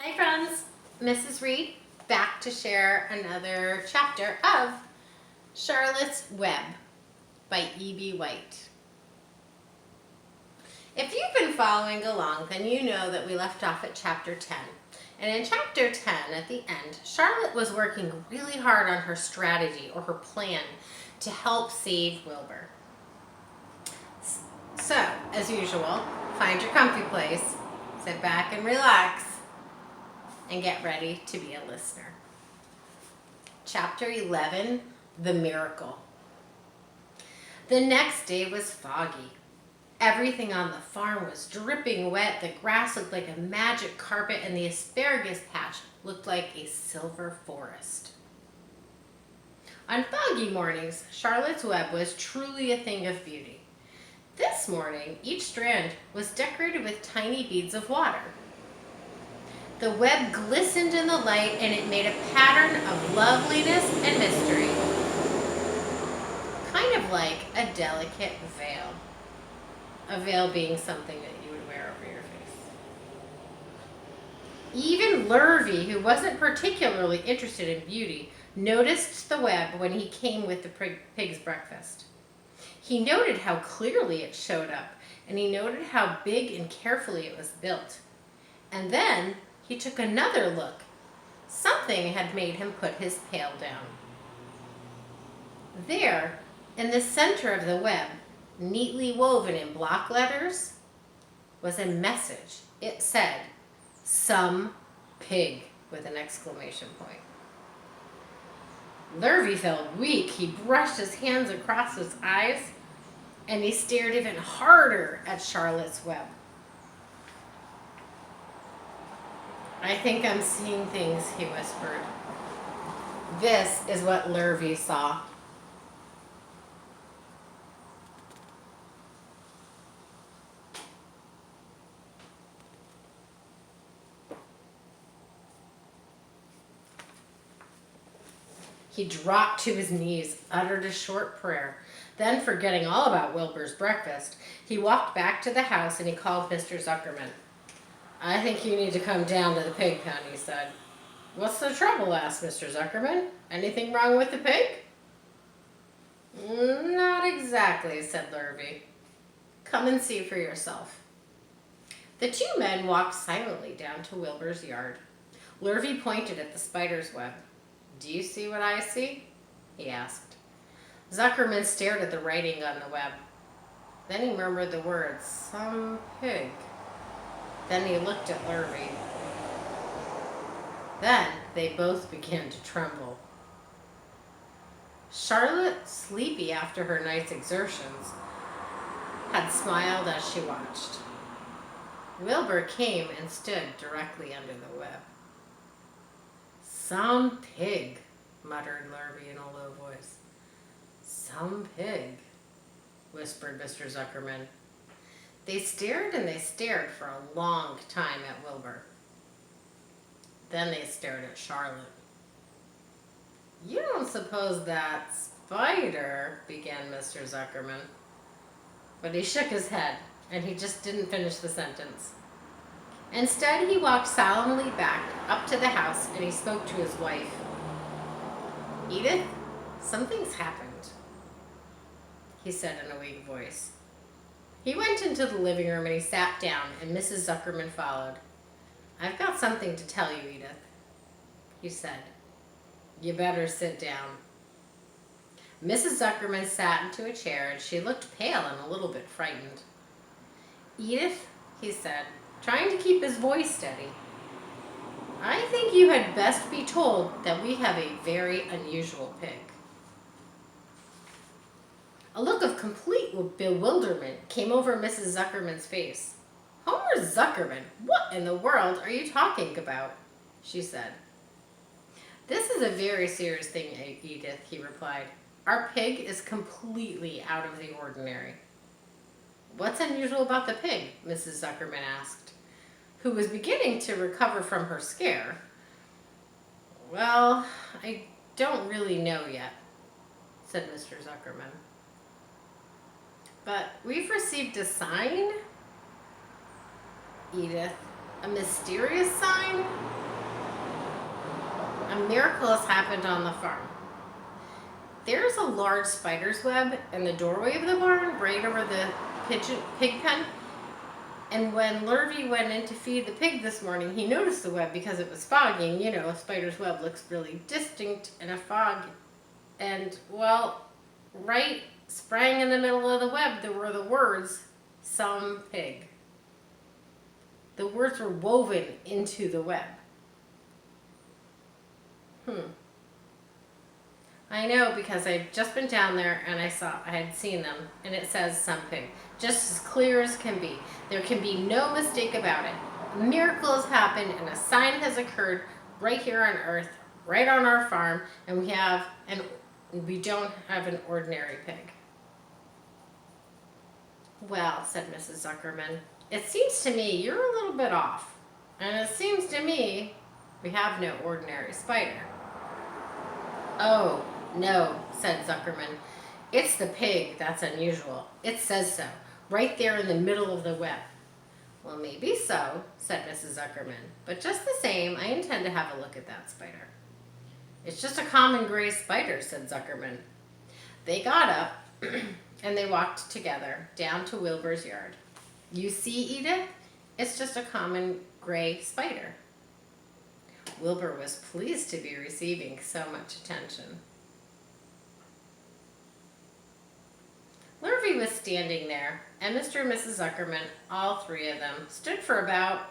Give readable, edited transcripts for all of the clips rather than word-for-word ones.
Hi friends, Mrs. Wread back to share another chapter of Charlotte's Web by E.B. White. If you've been following along, then you know that we left off at chapter 10. And in chapter 10, at the end, Charlotte was working really hard on her strategy or her plan to help save Wilbur. So, as usual, find your comfy place, sit back and relax, and get ready to be a listener. Chapter 11, The Miracle. The next day was foggy. Everything on the farm was dripping wet, the grass looked like a magic carpet, and the asparagus patch looked like a silver forest. On foggy mornings, Charlotte's web was truly a thing of beauty. This morning, each strand was decorated with tiny beads of water. The web glistened in the light, and it made a pattern of loveliness and mystery, kind of like a delicate veil. A veil being something that you would wear over your face. Even Lurvy, who wasn't particularly interested in beauty, noticed the web when he came with the pig's breakfast. He noted how clearly it showed up, and he noted how big and carefully it was built. And then he took another look. Something had made him put his pail down. There, in the center of the web, neatly woven in block letters, was a message. It said, "Some pig," with an exclamation point. Lurvy felt weak. He brushed his hands across his eyes, and he stared even harder at Charlotte's web. "I think I'm seeing things," he whispered. This is what Lurvy saw. He dropped to his knees, uttered a short prayer. Then, forgetting all about Wilbur's breakfast, he walked back to the house and he called Mr. Zuckerman. "I think you need to come down to the pig pen," he said. "What's the trouble?" asked Mr. Zuckerman. "Anything wrong with the pig?" "Not exactly," said Lurvy. "Come and see for yourself." The two men walked silently down to Wilbur's yard. Lurvy pointed at the spider's web. "Do you see what I see?" he asked. Zuckerman stared at the writing on the web. Then he murmured the words, "Some pig." Then he looked at Lurvy. Then they both began to tremble. Charlotte, sleepy after her night's exertions, had smiled as she watched. Wilbur came and stood directly under the web. "Some pig," muttered Lurvy in a low voice. "Some pig," whispered Mr. Zuckerman. They stared and they stared for a long time at Wilbur. Then they stared at Charlotte. "You don't suppose that spider," began Mr. Zuckerman. But he shook his head, and he just didn't finish the sentence. Instead, he walked solemnly back up to the house, and he spoke to his wife. "Edith, something's happened," he said in a weak voice. He went into the living room and he sat down, and Mrs. Zuckerman followed. "I've got something to tell you, Edith," he said. "You better sit down." Mrs. Zuckerman sat into a chair, and she looked pale and a little bit frightened. "Edith," he said, trying to keep his voice steady, "I think you had best be told that we have a very unusual pig." A look of complete bewilderment came over Mrs. Zuckerman's face. "Homer Zuckerman, what in the world are you talking about?" she said. "This is a very serious thing, Edith," he replied. "Our pig is completely out of the ordinary." "What's unusual about the pig?" Mrs. Zuckerman asked, who was beginning to recover from her scare. "Well, I don't really know yet," said Mr. Zuckerman. "But we've received a sign, Edith. A mysterious sign?" miracle has happened on the farm. There's a large spider's web in the doorway of the barn, right over the pig pen. And when Lurvy went in to feed the pig this morning, he noticed the web because it was foggy. And, a spider's web looks really distinct in a fog. And, well, right sprang in the middle of the web, there were the words, "some pig." The words were woven into the web. I know, because I've just been down there and I had seen them, and it says "some pig," just as clear as can be. There can be no mistake about it. A miracle has happened and a sign has occurred right here on earth, right on our farm, and we don't have an ordinary pig. Well, said Mrs. Zuckerman, it seems to me you're a little bit off. And it seems to me we have no ordinary spider. Oh, no, said Zuckerman. It's the pig that's unusual. It says so, right there in the middle of the web. Well, maybe so, said Mrs. Zuckerman. But just the same, I intend to have a look at that spider. It's just a common gray spider, said Zuckerman. They got up and they walked together down to Wilbur's yard. You see, Edith? It's just a common gray spider. Wilbur was pleased to be receiving so much attention. Lurvy was standing there, and Mr. and Mrs. Zuckerman, all three of them, stood for about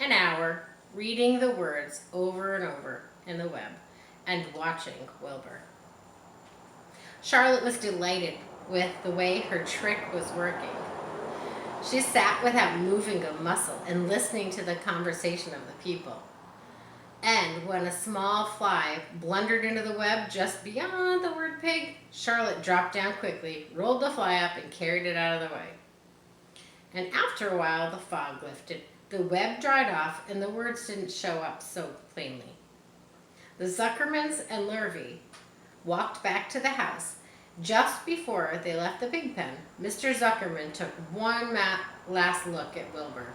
an hour reading the words over and over in the web and watching Wilbur. Charlotte was delighted with the way her trick was working. She sat without moving a muscle and listening to the conversation of the people. And when a small fly blundered into the web just beyond the word pig, Charlotte dropped down quickly, rolled the fly up, and carried it out of the way. And after a while, the fog lifted. The web dried off, and the words didn't show up so plainly. The Zuckermans and Lurvy walked back to the house. Just before they left the pig pen, Mr. Zuckerman took one last look at Wilbur.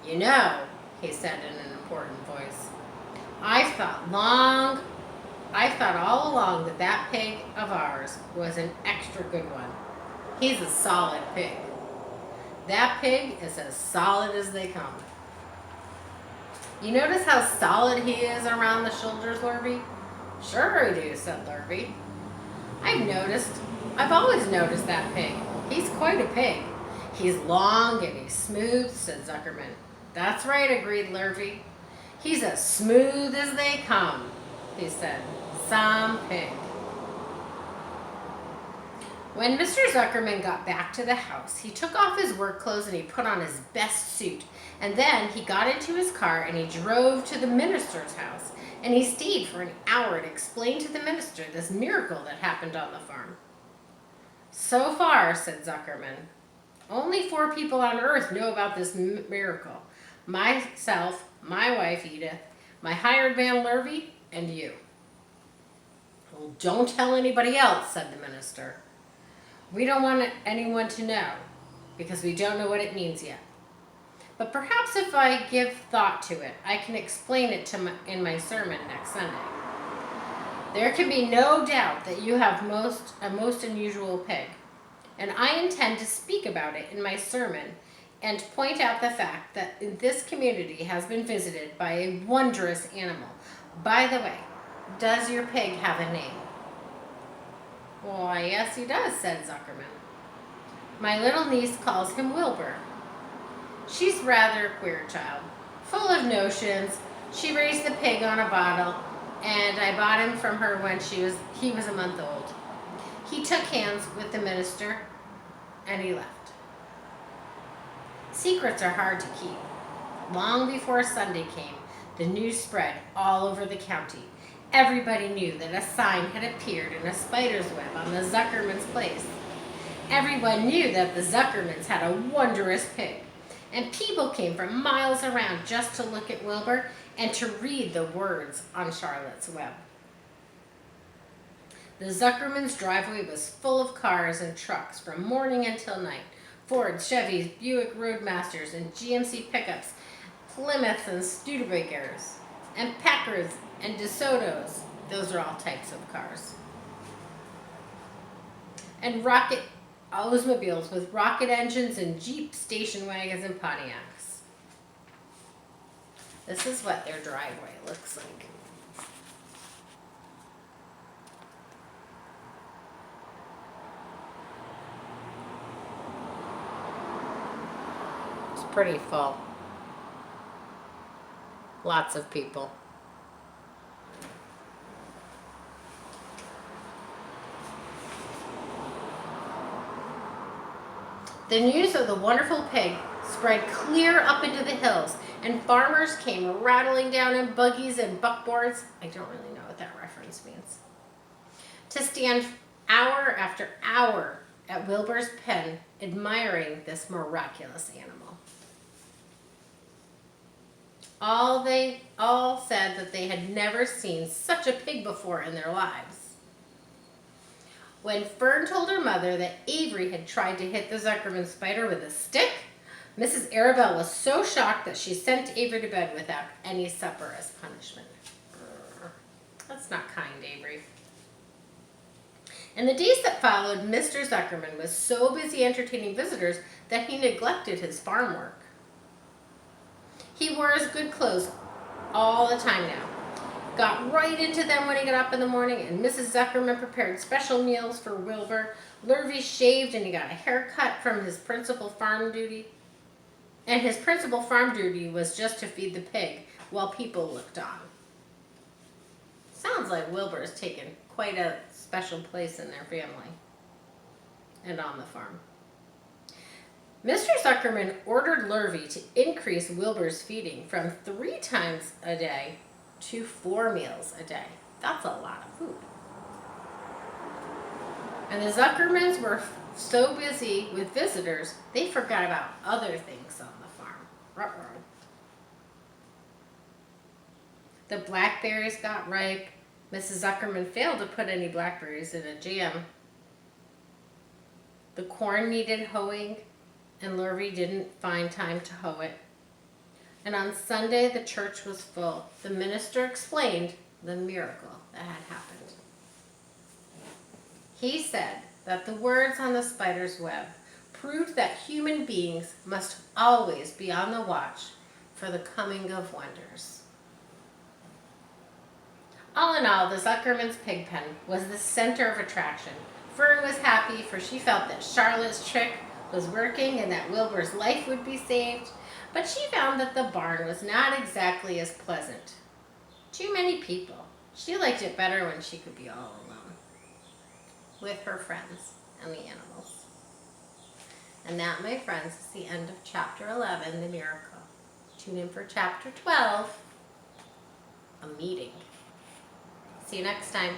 You know, he said in an important voice, I've thought all along that pig of ours was an extra good one. He's a solid pig. That pig is as solid as they come. You notice how solid he is around the shoulders, Lurvy? Sure I do, said Lurvy. I've always noticed that pig. He's quite a pig. He's long and he's smooth, said Zuckerman. That's right, agreed Lurvy. He's as smooth as they come, he said. Some pig. When Mr. Zuckerman got back to the house, he took off his work clothes and he put on his best suit. And then he got into his car and he drove to the minister's house. And he stayed for an hour to explain to the minister this miracle that happened on the farm. So far, said Zuckerman, only 4 people on earth know about this miracle. Myself, my wife Edith, my hired man Lurvy, and you. Well, don't tell anybody else, said the minister. We don't want anyone to know, because we don't know what it means yet. But perhaps if I give thought to it, I can explain it in my sermon next Sunday. There can be no doubt that you have a most unusual pig, and I intend to speak about it in my sermon and point out the fact that this community has been visited by a wondrous animal. By the way, does your pig have a name? Why, yes, he does, said Zuckerman. My little niece calls him Wilbur. She's rather a queer child, full of notions. She raised the pig on a bottle, and I bought him from her when he was a month old. He took hands with the minister, and he left. Secrets are hard to keep. Long before Sunday came, the news spread all over the county. Everybody knew that a sign had appeared in a spider's web on the Zuckerman's place. Everyone knew that the Zuckermans had a wondrous pig. And people came from miles around just to look at Wilbur and to read the words on Charlotte's web. The Zuckerman's driveway was full of cars and trucks from morning until night. Fords, Chevys, Buick Roadmasters, and GMC pickups, Plymouths and Studebakers. and Packards and DeSotos. Those are all types of cars. And rocket Oldsmobiles with rocket engines and Jeep station wagons and Pontiacs. This is what their driveway looks like. It's pretty full. Lots of people. The news of the wonderful pig spread clear up into the hills, and farmers came rattling down in buggies and buckboards. I don't really know what that reference means. To stand hour after hour at Wilbur's pen, admiring this miraculous animal. They all said that they had never seen such a pig before in their lives. When Fern told her mother that Avery had tried to hit the Zuckerman spider with a stick, Mrs. Arabelle was so shocked that she sent Avery to bed without any supper as punishment. That's not kind, Avery. In the days that followed, Mr. Zuckerman was so busy entertaining visitors that he neglected his farm work. He wore his good clothes all the time now. Got right into them when he got up in the morning, and Mrs. Zuckerman prepared special meals for Wilbur. Lurvy shaved and he got a haircut from his principal farm duty. And his principal farm duty was just to feed the pig while people looked on. Sounds like Wilbur has taken quite a special place in their family and on the farm. Mr. Zuckerman ordered Lurvy to increase Wilbur's feeding from 3 times a day to 4 meals a day. That's a lot of food. And the Zuckermans were so busy with visitors, they forgot about other things on the farm. Ruh-roh. The blackberries got ripe. Mrs. Zuckerman failed to put any blackberries in a jam. The corn needed hoeing, and Lurvy didn't find time to hoe it. And on Sunday, the church was full. The minister explained the miracle that had happened. He said that the words on the spider's web proved that human beings must always be on the watch for the coming of wonders. All in all, the Zuckerman's pig pen was the center of attraction. Fern was happy, for she felt that Charlotte's trick was working and that Wilbur's life would be saved. But she found that the barn was not exactly as pleasant. Too many people. She liked it better when she could be all alone with her friends and the animals. And that, my friends, is the end of Chapter 11, The Miracle. Tune in for Chapter 12, A Meeting. See you next time.